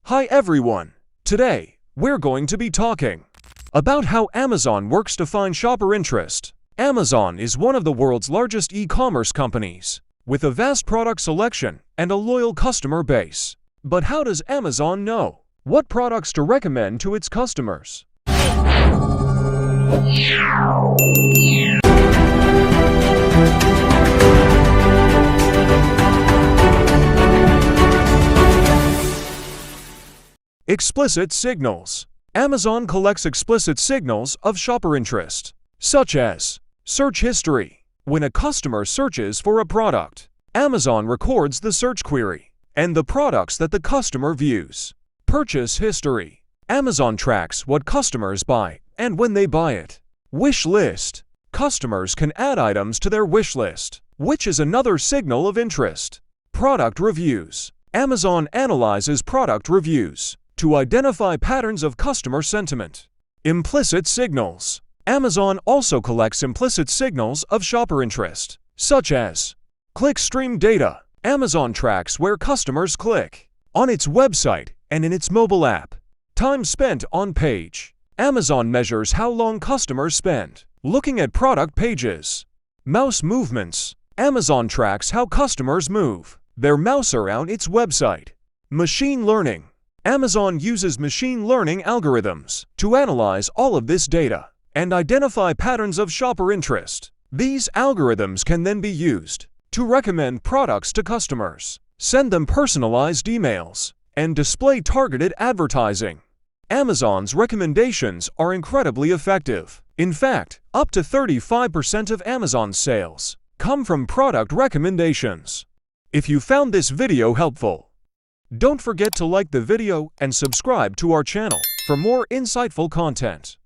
Hi everyone! Today, we're going to be talking about how Amazon works to find shopper interest. Amazon is one of the world's largest e-commerce companies, with a vast product selection and a loyal customer base. But how does Amazon know what products to recommend to its customers? Explicit signals. Amazon collects explicit signals of shopper interest, such as search history. When a customer searches for a product, Amazon records the search query and the products that the customer views. Purchase history. Amazon tracks what customers buy and when they buy it. Wish list. Customers can add items to their wish list, which is another signal of interest. Product reviews. Amazon analyzes product reviews to identify patterns of customer sentiment. Implicit signals. Amazon also collects implicit signals of shopper interest, such as clickstream data. Amazon tracks where customers click on its website and in its mobile app. Time spent on page. Amazon measures how long customers spend looking at product pages. Mouse movements. Amazon tracks how customers move their mouse around its website. Machine learning. Amazon uses machine learning algorithms to analyze all of this data and identify patterns of shopper interest. These algorithms can then be used to recommend products to customers, send them personalized emails, and display targeted advertising. Amazon's recommendations are incredibly effective. In fact, up to 35% of Amazon's sales come from product recommendations. If you found this video helpful, don't forget to like the video and subscribe to our channel for more insightful content.